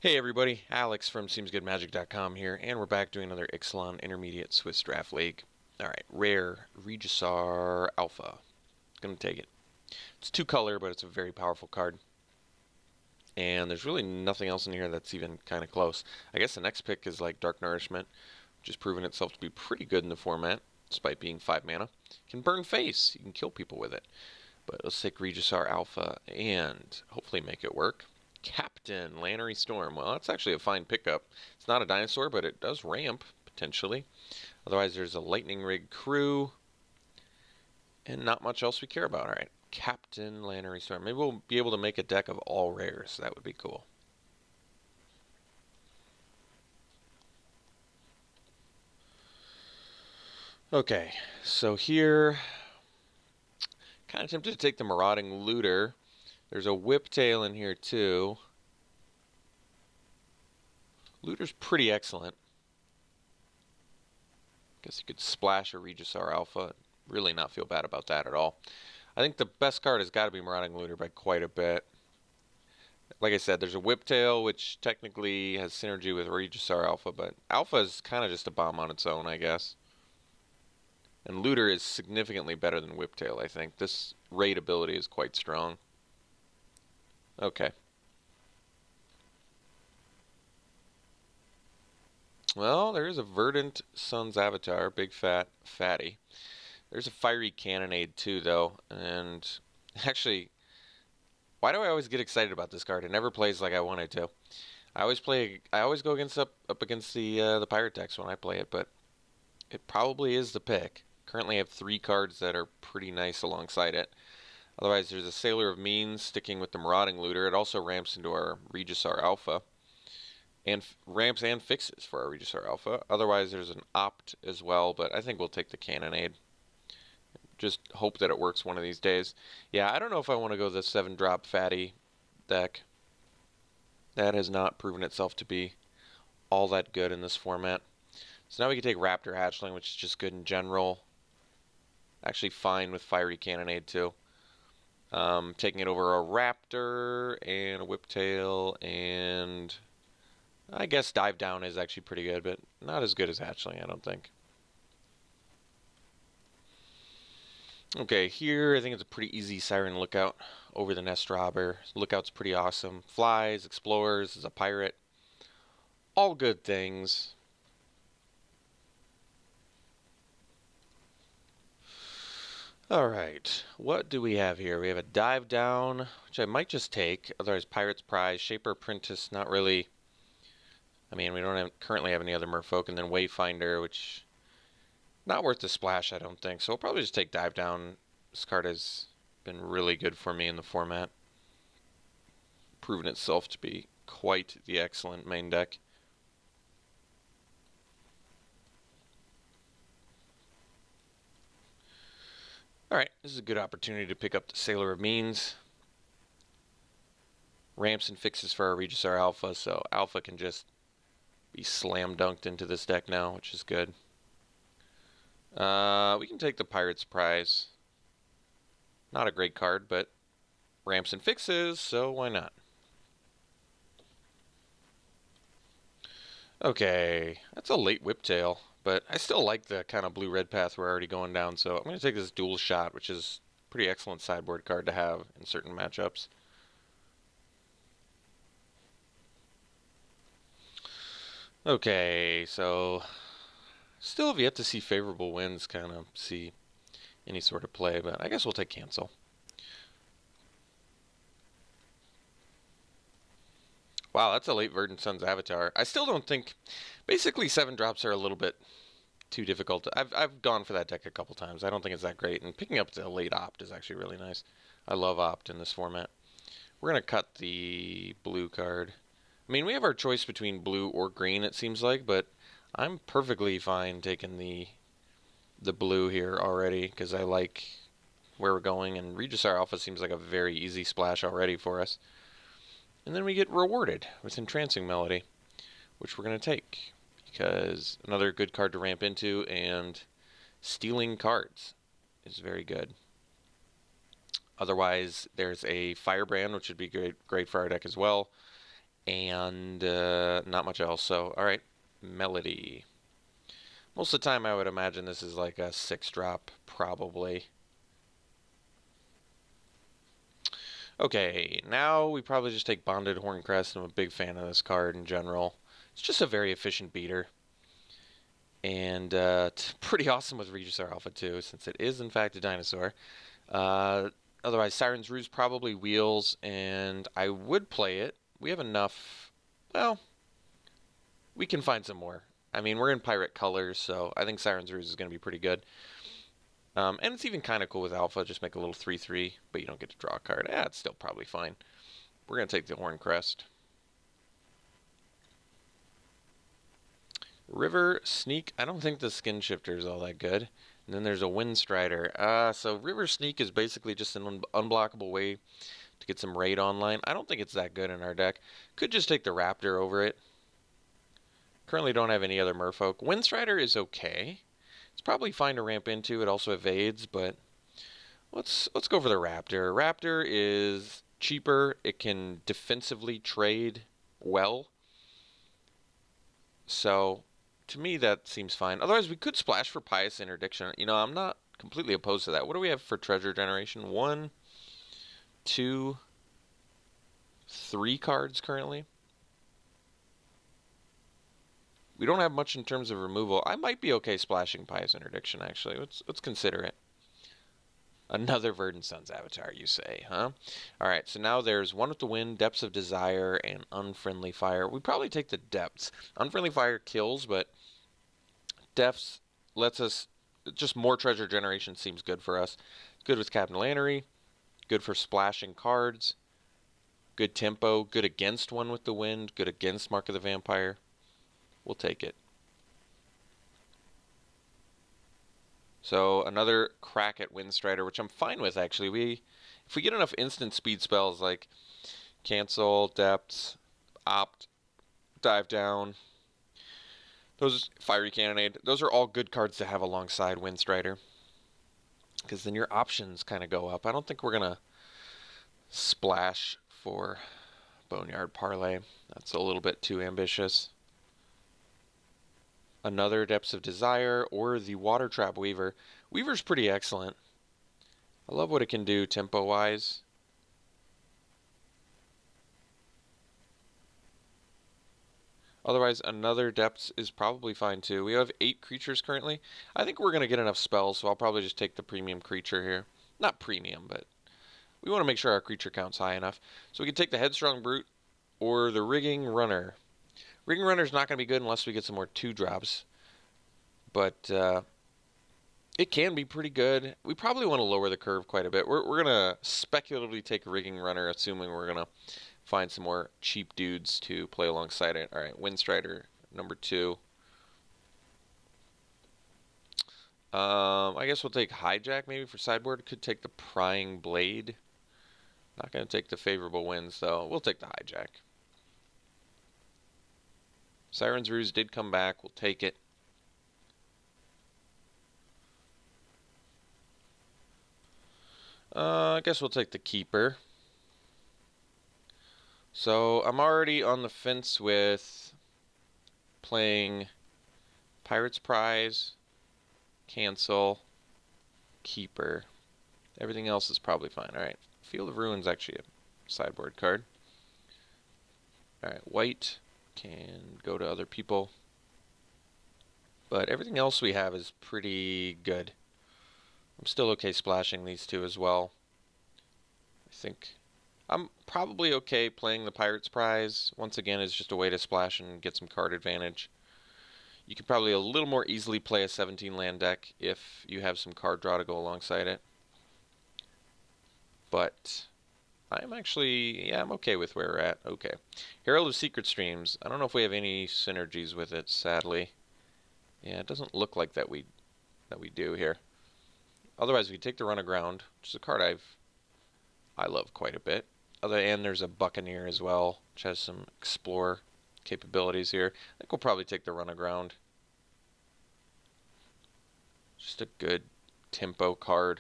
Hey everybody, Alex from SeemsGoodMagic.com here, and we're back doing another Ixalan Intermediate Swiss Draft League. Alright, rare Regisar Alpha. Gonna take it. It's 2-color, but it's a very powerful card. And there's really nothing else in here that's even kind of close. I guess the next pick is like Dark Nourishment, which has proven itself to be pretty good in the format, despite being 5 mana. Can burn face, you can kill people with it. But let's take Regisar Alpha and hopefully make it work. Captain Lannery Storm. Well, that's actually a fine pickup. It's not a dinosaur, but it does ramp, potentially. Otherwise, there's a Lightning Rig Crew. And not much else we care about. Alright, Captain Lannery Storm. Maybe we'll be able to make a deck of all rares. That would be cool. Okay, so here... kind of tempted to take the Marauding Looter. There's a Whiptail in here too. Looter's pretty excellent. Guess you could splash a Regisar Alpha. Really not feel bad about that at all. I think the best card has got to be Marauding Looter by quite a bit. Like I said, there's a Whiptail, which technically has synergy with Regisar Alpha, but Alpha is kind of just a bomb on its own, I guess. And Looter is significantly better than Whiptail, I think. This raid ability is quite strong. Okay. Well, there's a Verdant Sun's Avatar, big fat fatty. There's a Fiery Cannonade too, though, and actually, why do I always get excited about this card? It never plays like I want it to. I always go up against the pirate decks when I play it, but it probably is the pick. Currently, I have 3 cards that are pretty nice alongside it. Otherwise, there's a Sailor of Means sticking with the Marauding Looter. It also ramps into our Regisar Alpha. And ramps and fixes for our Regisar Alpha. Otherwise, there's an Opt as well, but I think we'll take the Cannonade. Just hope that it works one of these days. Yeah, I don't know if I want to go the 7-drop fatty deck. That has not proven itself to be all that good in this format. So now we can take Raptor Hatchling, which is just good in general. Actually fine with Fiery Cannonade too. Taking it over a Raptor and a Whiptail, and I guess Dive Down is actually pretty good, but not as good as Hatchling, I don't think. Okay, here I think it's a pretty easy Siren Lookout over the Nest Robber. Lookout's pretty awesome. Flies, explores, is a pirate. All good things. Alright, what do we have here? We have a Dive Down, which I might just take. Otherwise, Pirate's Prize, Shaper Apprentice, not really... I mean, we don't currently have any other Merfolk, and then Wayfinder, which... not worth the splash, I don't think. So we'll probably just take Dive Down. This card has been really good for me in the format. Proven itself to be quite the excellent main deck. Alright, this is a good opportunity to pick up the Sailor of Means. Ramps and fixes for our Regisar Alpha, so Alpha can just be slam dunked into this deck now, which is good. We can take the Pirate's Prize. Not a great card, but ramps and fixes, so why not? Okay, that's a late Whiptail. But I still like the kind of blue-red path we're already going down, so I'm going to take this Dual Shot, which is a pretty excellent sideboard card to have in certain matchups. Okay, so still have yet to see favorable winds kind of see any sort of play, but I guess we'll take Cancel. Wow, that's a late Verdant Sun's Avatar. I still don't think... basically, 7-drops are a little bit too difficult. I've gone for that deck a couple times. I don't think it's that great. And picking up the late Opt is actually really nice. I love Opt in this format. We're going to cut the blue card. I mean, we have our choice between blue or green, it seems like. But I'm perfectly fine taking the blue here already, because I like where we're going. And Regisar Alpha seems like a very easy splash already for us. And then we get rewarded with Entrancing Melody, which we're going to take, because another good card to ramp into, and stealing cards is very good. Otherwise, there's a Firebrand, which would be great for our deck as well. and not much else. So, all right, Melody. Most of the time, I would imagine this is like a 6-drop, probably. Okay, now we probably just take Bonded Horncrest. I'm a big fan of this card in general. It's just a very efficient beater. And pretty awesome with Regisaur Alpha too, since it is in fact a dinosaur. Otherwise, Siren's Ruse probably wheels, and I would play it. We have enough. Well, we can find some more. I mean, we're in pirate colors, so I think Siren's Ruse is going to be pretty good. And it's even kind of cool with Alpha. Just make a little 3/3, but you don't get to draw a card. It's still probably fine. We're going to take the Horncrest. River Sneak. I don't think the Skin Shifter is all that good. And then there's a Windstrider. So River Sneak is basically just an unblockable way to get some raid online. I don't think it's that good in our deck. Could just take the Raptor over it. Currently don't have any other Merfolk. Windstrider is okay. It's probably fine to ramp into. It also evades, but let's go for the Raptor. Raptor is cheaper. It can defensively trade well. So to me, that seems fine. Otherwise, we could splash for Pious Interdiction. You know, I'm not completely opposed to that. What do we have for Treasure Generation? 1, 2, 3 cards currently. We don't have much in terms of removal. I might be okay splashing Pious Interdiction, actually. Let's consider it. Another Verdant Sun's Avatar, you say, huh? Alright, so now there's One with the Wind, Depths of Desire, and Unfriendly Fire. We probably take the Depths. Unfriendly Fire kills, but Depths lets us... Just more Treasure Generation seems good for us. Good with Captain Lannery. Good for splashing cards. Good tempo. Good against One with the Wind. Good against Mark of the Vampire. We'll take it. So another crack at Windstrider, which I'm fine with actually. If we get enough instant speed spells like Cancel, Depths, Opt, Dive Down, those Fiery Cannonade, those are all good cards to have alongside Windstrider. Because then your options kind of go up. I don't think we're going to splash for Boneyard Parlay. That's a little bit too ambitious. Another Depths of Desire, or the Water Trap Weaver. Weaver's pretty excellent. I love what it can do tempo-wise. Otherwise, another Depths is probably fine too. We have 8 creatures currently. I think we're going to get enough spells, so I'll probably just take the premium creature here. Not premium, but we want to make sure our creature count's high enough. So we can take the Headstrong Brute or the Rigging Runner. Rigging Runner's not going to be good unless we get some more 2-drops. But it can be pretty good. We probably want to lower the curve quite a bit. We're going to speculatively take Rigging Runner, assuming we're going to find some more cheap dudes to play alongside it. Alright, Windstrider, number 2. I guess we'll take Hijack maybe for sideboard. Could take the Prying Blade. Not going to take the Favorable Winds, though. We'll take the Hijack. Siren's Ruse did come back. We'll take it. I guess we'll take the Keeper. So I'm already on the fence with playing Pirate's Prize, Cancel, Keeper. Everything else is probably fine. Alright, Field of Ruin's actually a sideboard card. Alright, white can go to other people. But everything else we have is pretty good. I'm still okay splashing these two as well. I think I'm probably okay playing the Pirate's Prize. Once again, it's just a way to splash and get some card advantage. You could probably a little more easily play a 17 land deck if you have some card draw to go alongside it. But I'm actually, yeah, I'm okay with where we're at. Okay. Herald of Secret Streams. I don't know if we have any synergies with it, sadly. Yeah, it doesn't look like that we do here. Otherwise, we take the Run Aground, which is a card I love quite a bit. And there's a Buccaneer as well, which has some explore capabilities here. I think we'll probably take the Run Aground. Just a good tempo card.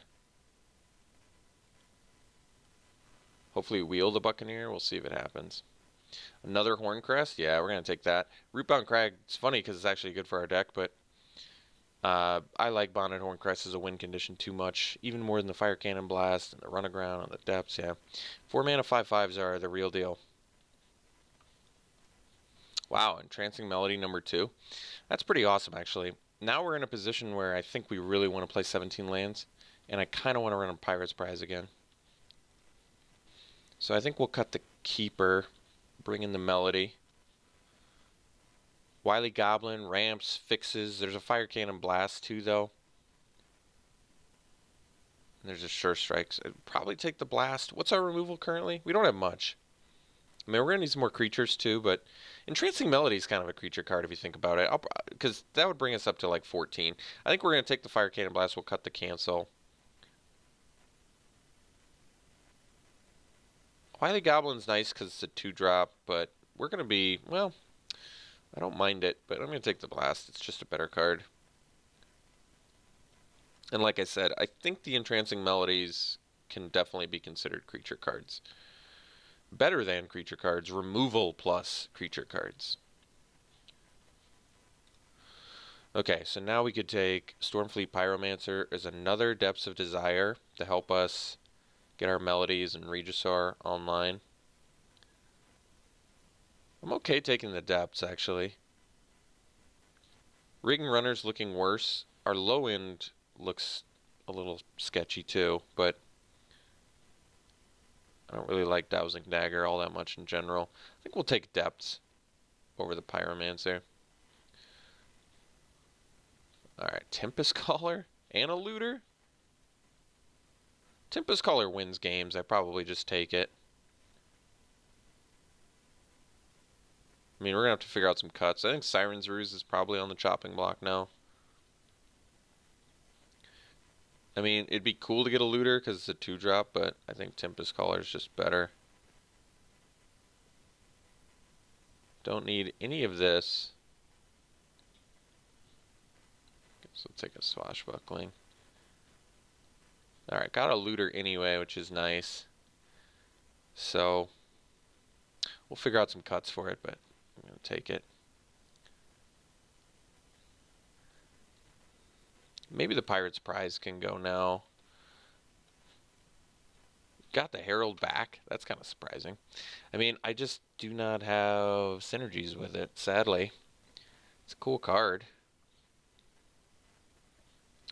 Hopefully wheel the Buccaneer. We'll see if it happens. Another Horncrest? Yeah, we're going to take that. Rootbound Crag, it's funny because it's actually good for our deck, but I like Bonded Horncrest as a win condition too much, even more than the Fire Cannon Blast and the Run Aground and the Depths, yeah. 4 mana 5/5s are the real deal. Wow, Entrancing Melody number 2. That's pretty awesome, actually. Now we're in a position where I think we really want to play 17 lands, and I kind of want to run a Pirate's Prize again. So I think we'll cut the Keeper, bring in the Melody. Wily Goblin, ramps, fixes. There's a Fire Cannon Blast too, though. And there's a Sure Strikes. I'd probably take the Blast. What's our removal currently? We don't have much. I mean, we're going to need some more creatures too, but Entrancing Melody is kind of a creature card if you think about it. Because that would bring us up to like 14. I think we're going to take the Fire Cannon Blast. We'll cut the cancel. Wily Goblin's nice because it's a 2-drop, but we're going to be, well, I don't mind it, but I'm going to take the Blast. It's just a better card. And like I said, I think the Entrancing Melodies can definitely be considered creature cards. Better than creature cards, removal plus creature cards. Okay, so now we could take Stormfleet Pyromancer as another Depths of Desire to help us get our Melodies and Regisaur online. I'm okay taking the Depths, actually. Rigging Runner's looking worse. Our low end looks a little sketchy too, but I don't really like Dowsing Dagger all that much in general. I think we'll take Depths over the Pyromancer. Alright, Tempest Caller and a Looter? Tempest Caller wins games. I probably just take it. I mean, we're going to have to figure out some cuts. I think Siren's Ruse is probably on the chopping block now. I mean, it'd be cool to get a Looter because it's a 2-drop, but I think Tempest Caller is just better. Don't need any of this. Guess we'll take a Swashbuckling. Alright, got a Looter anyway, which is nice. So, we'll figure out some cuts for it, but I'm going to take it. Maybe the Pirate's Prize can go now. Got the Herald back. That's kind of surprising. I mean, I just do not have synergies with it, sadly. It's a cool card.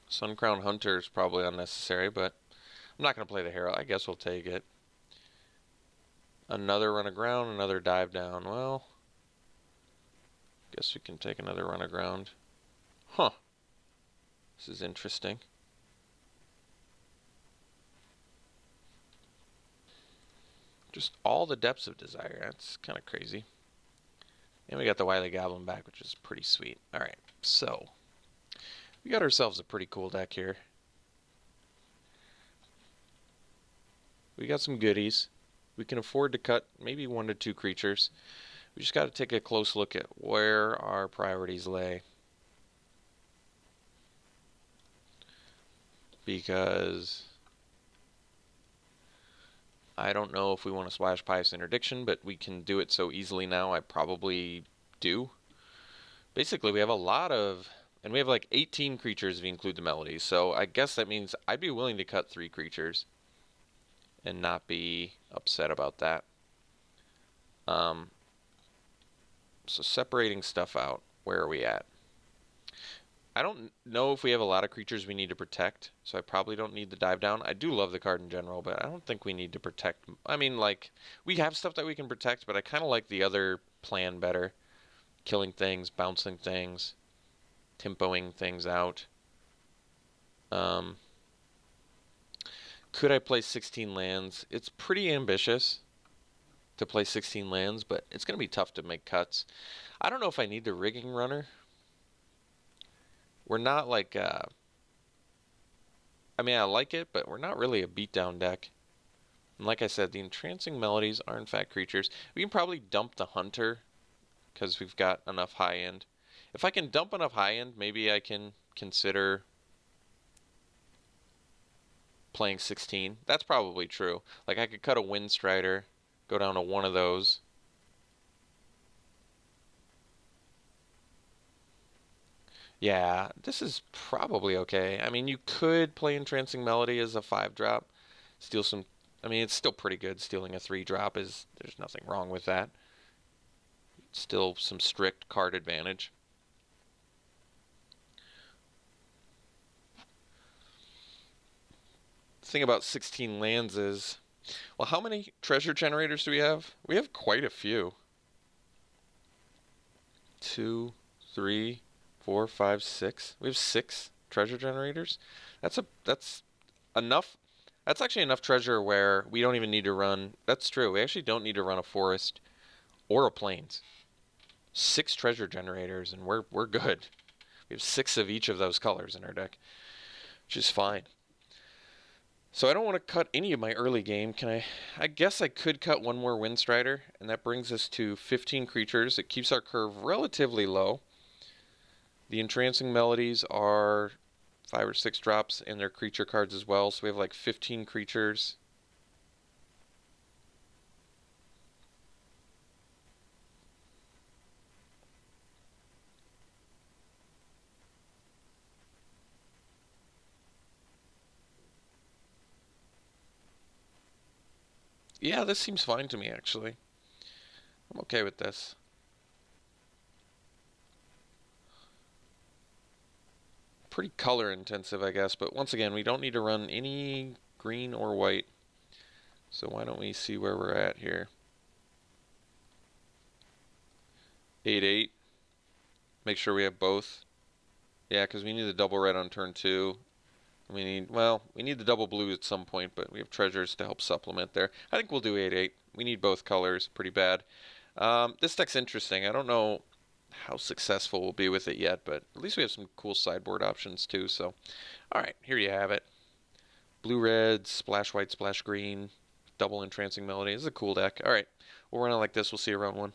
Suncrown Hunter is probably unnecessary, but I'm not going to play the Herald. I guess we'll take it. Another Run Aground, another Dive Down. Well, guess we can take another Run Aground. Huh. This is interesting. Just all the Depths of Desire. That's kind of crazy. And we got the Wily Goblin back, which is pretty sweet. Alright, so we got ourselves a pretty cool deck here. We got some goodies. We can afford to cut maybe 1 to 2 creatures. We just got to take a close look at where our priorities lay. Because I don't know if we want to splash Pious Interdiction, but we can do it so easily now. I probably do. Basically, we have a lot of, and we have like 18 creatures if you include the Melodies. So I guess that means I'd be willing to cut 3 creatures and not be upset about that. So separating stuff out, where are we at? I don't know if we have a lot of creatures we need to protect, so I probably don't need the Dive Down. I do love the card in general, but I don't think we need to protect. I mean, like, we have stuff that we can protect, but I kind of like the other plan better. Killing things, bouncing things, tempoing things out. Could I play 16 lands? It's pretty ambitious to play 16 lands, but it's going to be tough to make cuts. I don't know if I need the Rigging Runner. We're not like, I mean, I like it, but we're not really a beatdown deck. And like I said, the Entrancing Melodies are in fact creatures. We can probably dump the Hunter, because we've got enough high end. If I can dump enough high end, maybe I can consider playing 16. That's probably true. Like, I could cut a Windstrider, go down to 1 of those, Yeah, this is probably okay. I mean, you could play Entrancing Melody as a 5-drop, steal some. I mean, it's still pretty good. Stealing a 3-drop is, there's nothing wrong with that. Still some strict card advantage. The thing about 16 lands is, well, how many treasure generators do we have? We have quite a few. 2, 3, 4, 5, 6. We have 6 treasure generators. That's enough. That's actually enough treasure where we don't even need to run. That's true. We actually don't need to run a forest or a plains. 6 treasure generators, and we're good. We have 6 of each of those colors in our deck, which is fine. So I don't want to cut any of my early game. Can I? I guess I could cut one more Windstrider, and that brings us to 15 creatures. It keeps our curve relatively low. The Entrancing Melodies are 5 or 6 drops in their creature cards as well, so we have like 15 creatures. Yeah, this seems fine to me, actually. I'm okay with this. Pretty color intensive, I guess, but once again, we don't need to run any green or white. So why don't we see where we're at here? 8/8. Make sure we have both. Yeah, because we need the double red on turn 2. We need, well, we need the double blue at some point, but we have treasures to help supplement there. I think we'll do 8/8. We need both colors pretty bad. This deck's interesting. I don't know how successful we'll be with it yet, but at least we have some cool sideboard options too. So, all right, here you have it. Blue red, splash white, splash green, double entrancing melody. This is a cool deck. All right, we'll run it like this. We'll see you around 1.